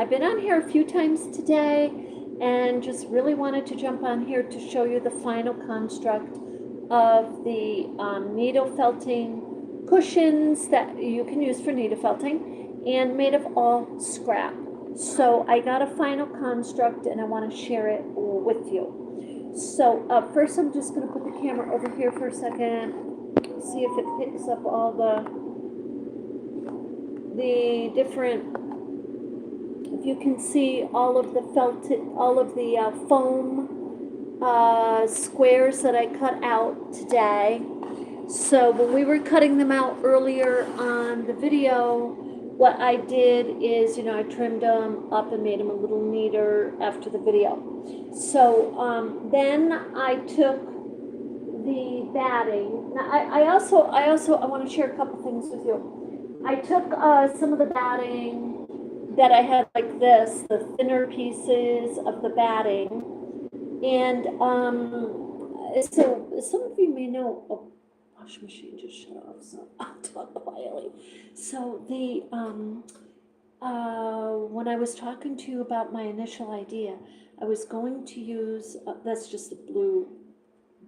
I've been on here a few times today and just really wanted to jump on here to show you the final construct of the needle felting cushions that you can use for needle felting and made of all scrap. So I got a final construct and I want to share it with you. So first I'm just going to put the camera over here for a second, see if it picks up all the different, if you can see all of the foam squares that I cut out today. So when we were cutting them out earlier on the video, what I did is, I trimmed them up and made them a little neater after the video. So then I took the batting. Now I want to share a couple things with you. I took some of the batting that I had like this, the thinner pieces of the batting, and so some of you may know, oh, washing machine just shut off, so I'll talk quietly. So the when I was talking to you about my initial idea, I was going to use that's just a blue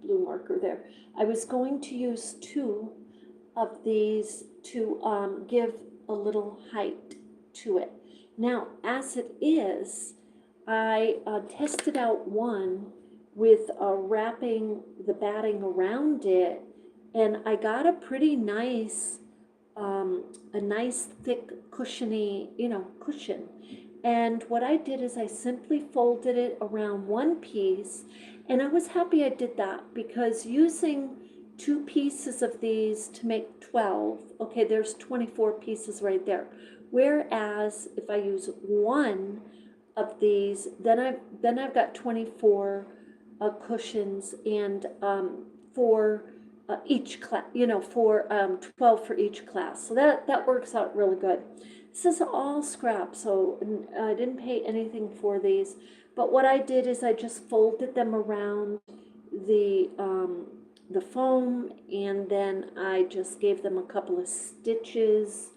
marker there. I was going to use 2 of these to give a little height to it. Now, as it is, I tested out one with wrapping the batting around it, and I got a pretty nice, thick, cushiony, cushion. And what I did is I simply folded it around one piece, and I was happy I did that because using 2 pieces of these to make 12, okay, there's 24 pieces right there. Whereas if I use 1 of these, then I've got 24 cushions, and for each class, for 12 for each class. So that works out really good. This is all scrap, so I didn't pay anything for these. But what I did is I just folded them around the foam, and then I just gave them a couple of stitches,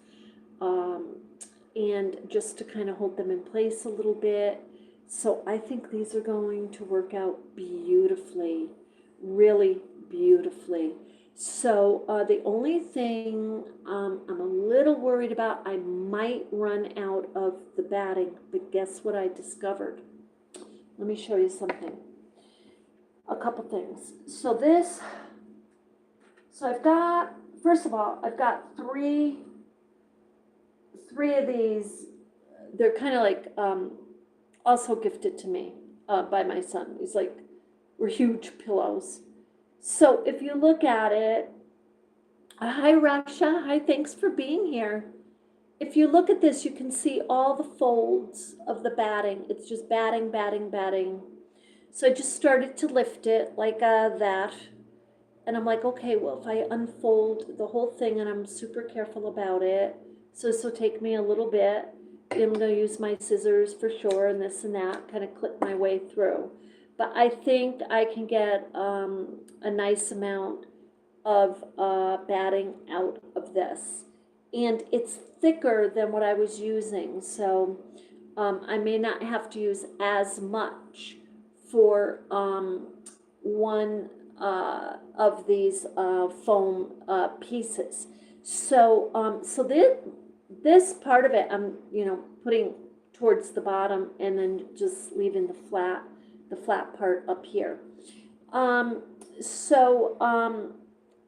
and just to kind of hold them in place a little bit. So I think these are going to work out beautifully, really beautifully. So the only thing I'm a little worried about, I might run out of the batting, but guess what I discovered? Let me show you something. A couple things. So I've got, first of all, I've got three of these. They're kind of like also gifted to me by my son. He's like, we're huge pillows. So if you look at it, hi Rasha, hi, thanks for being here. If you look at this, you can see all the folds of the batting. It's just batting, batting, batting. So I just started to lift it like that. And I'm like, okay, well, if I unfold the whole thing, and I'm super careful about it, so this will take me a little bit. I'm going to use my scissors for sure, and this and that, kind of clip my way through. But I think I can get a nice amount of batting out of this. And it's thicker than what I was using, so I may not have to use as much for one of these foam pieces. So this part of it, I'm putting towards the bottom, and then just leaving the flat part up here.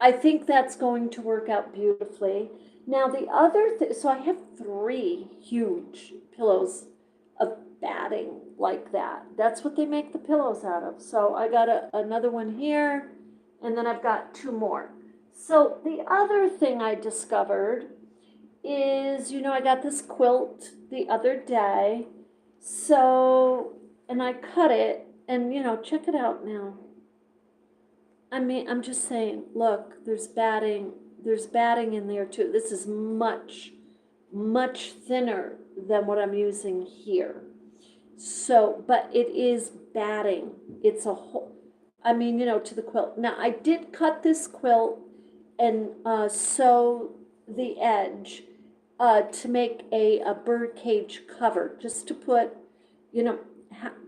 I think that's going to work out beautifully. Now the other thing, so I have 3 huge pillows of batting like that. That's what they make the pillows out of. So I got another one here, and then I've got 2 more. So the other thing I discovered is, I got this quilt the other day. So, and I cut it, and check it out now. I mean, I'm just saying, look, there's batting in there too. This is much, much thinner than what I'm using here. So, but it is batting. It's a whole, to the quilt. Now, I did cut this quilt and sew the edge, to make a bird cage cover, just to put, you know,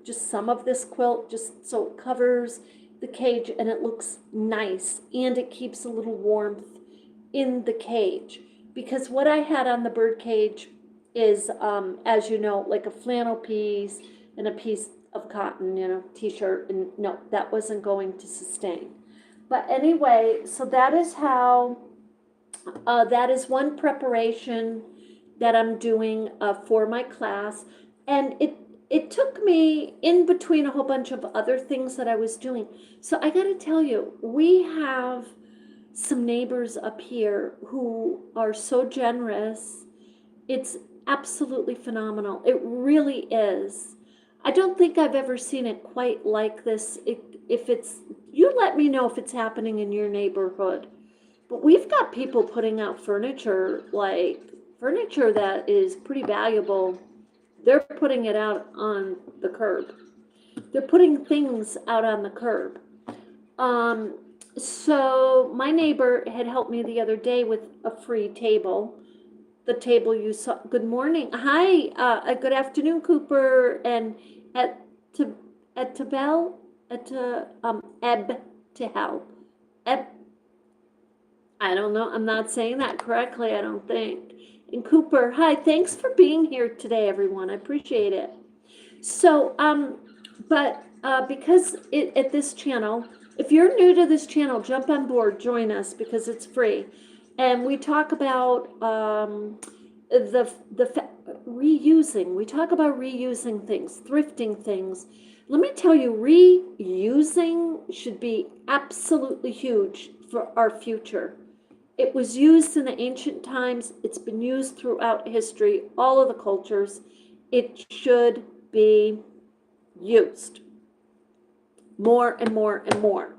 just some of this quilt, just so it covers the cage and it looks nice and it keeps a little warmth in the cage. Because what I had on the bird cage is, as you know, like a flannel piece and a piece of cotton, you know, t-shirt, and no, that wasn't going to sustain. But anyway, so that is how, that is one preparation that I'm doing for my class. And it took me in between a whole bunch of other things that I was doing. So I got to tell you, we have some neighbors up here who are so generous. It's absolutely phenomenal. It really is. I don't think I've ever seen it quite like this. If it's, you let me know if it's happening in your neighborhood. But we've got people putting out furniture, like furniture that is pretty valuable. They're putting it out on the curb. They're putting things out on the curb. So my neighbor had helped me the other day with a free table. The table you saw. Good morning. Hi. Good afternoon, Cooper. And at Tabel, Eb to Hell. Eb. I don't know. I'm not saying that correctly, I don't think. And Cooper, hi. Thanks for being here today, everyone. I appreciate it. So, because at this channel, if you're new to this channel, jump on board, join us because it's free. And we talk about reusing. We talk about reusing things, thrifting things. Let me tell you, reusing should be absolutely huge for our future. It was used in the ancient times. It's been used throughout history, all of the cultures. It should be used more and more and more.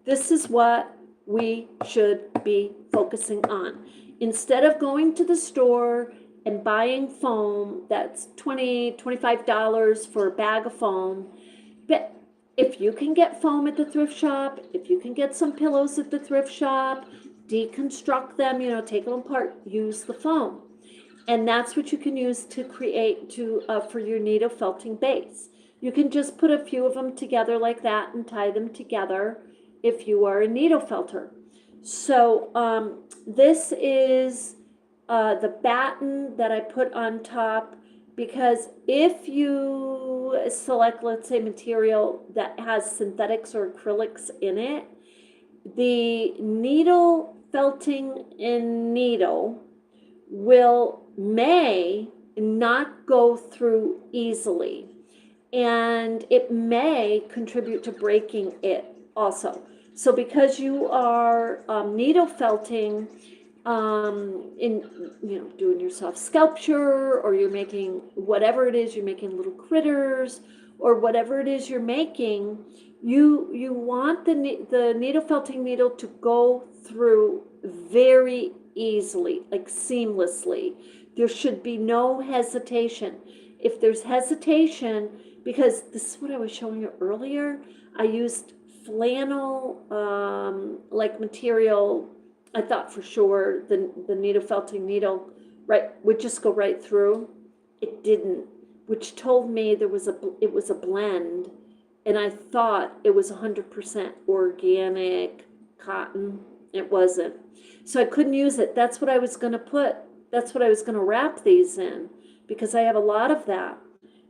This is what we should be focusing on. Instead of going to the store and buying foam that's $20, $25 for a bag of foam, but if you can get foam at the thrift shop, if you can get some pillows at the thrift shop, deconstruct them, you know, take them apart, use the foam. And that's what you can use to create for your needle felting base. You can just put a few of them together like that and tie them together if you are a needle felter. So this is the batten that I put on top, because if you select, let's say, material that has synthetics or acrylics in it, the needle felting in needle may not go through easily, and it may contribute to breaking it also. So because you are needle felting doing yourself sculpture, or you're making whatever it is, you're making little critters or whatever it is you're making, you want the needle felting needle to go through very easily, like seamlessly. There should be no hesitation. If there's hesitation, because this is what I was showing you earlier, I used flannel like material. I thought for sure the needle felting needle would just go right through. It didn't, which told me it was a blend, and I thought it was 100% organic cotton. It wasn't. So I couldn't use it. That's what I was going to put. That's what I was going to wrap these in, because I have a lot of that.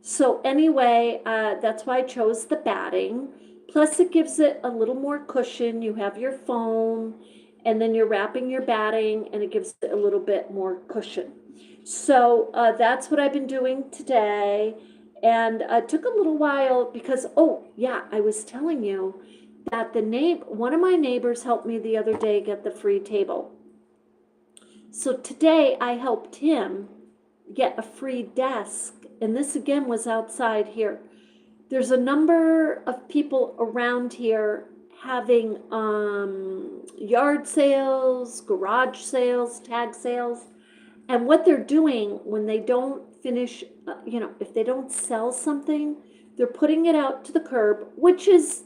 So anyway, that's why I chose the batting. Plus it gives it a little more cushion. You have your foam, and then you're wrapping your batting, and it gives it a little bit more cushion. So that's what I've been doing today. And it took a little while because, oh yeah, I was telling you that one of my neighbors helped me the other day get the free table. So today I helped him get a free desk. And this again was outside here. There's a number of people around here having yard sales, garage sales, tag sales. And what they're doing when they don't finish, if they don't sell something, they're putting it out to the curb, which is,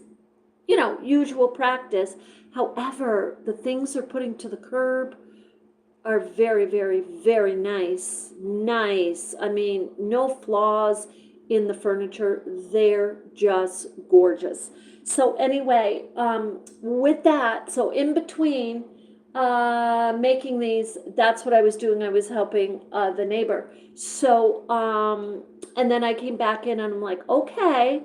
usual practice. However, the things they're putting to the curb are very, very, very nice. Nice. I mean, no flaws in the furniture. They're just gorgeous. So anyway, with that, so in between making these, that's what I was doing. I was helping the neighbor. So, and then I came back in and I'm like, okay,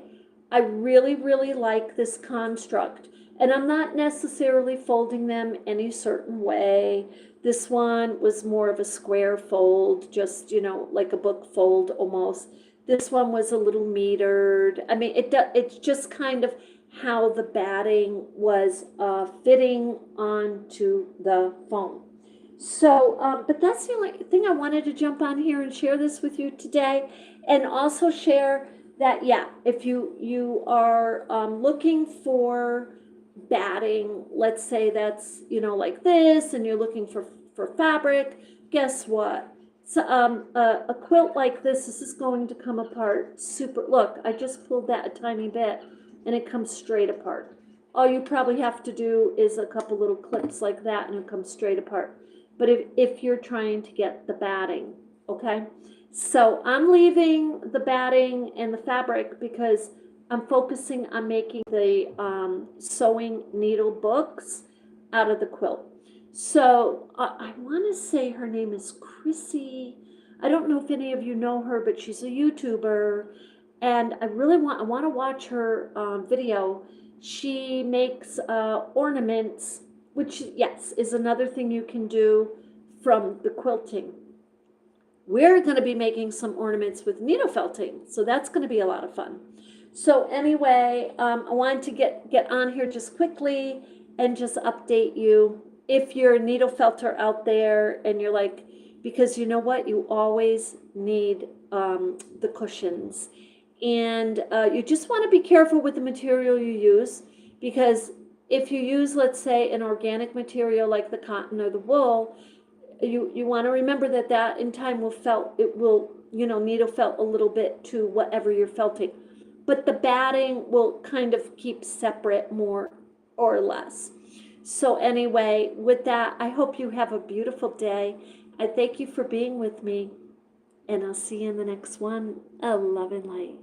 I really, really like this construct. And I'm not necessarily folding them any certain way. This one was more of a square fold, just, you know, like a book fold almost. This one was a little metered. I mean, it's just kind of how the batting was fitting onto the foam. So, but that's the only thing I wanted to jump on here and share this with you today, and also share that, yeah, if you are looking for batting, let's say that's, you know, like this, and you're looking for fabric, guess what? So, a quilt like this is going to come apart super. Look, I just pulled that a tiny bit, and it comes straight apart. All you probably have to do is a couple little clips like that, and it comes straight apart. But if you're trying to get the batting, okay? So I'm leaving the batting and the fabric because I'm focusing on making the sewing needle books out of the quilt. So I want to say her name is Chrissy. I don't know if any of you know her, but she's a YouTuber, and I want to watch her video. She makes ornaments, which, yes, is another thing you can do from the quilting. We're going to be making some ornaments with needle felting, so that's going to be a lot of fun. So anyway, I wanted to get on here just quickly and just update you. If you're a needle felter out there and you're like, because you know what, you always need the cushions. And you just want to be careful with the material you use, because if you use, let's say, an organic material like the cotton or the wool, you want to remember that in time will you know, needle felt a little bit to whatever you're felting, but the batting will kind of keep separate more or less. So anyway, with that, I hope you have a beautiful day. I thank you for being with me, and I'll see you in the next one. Love and light.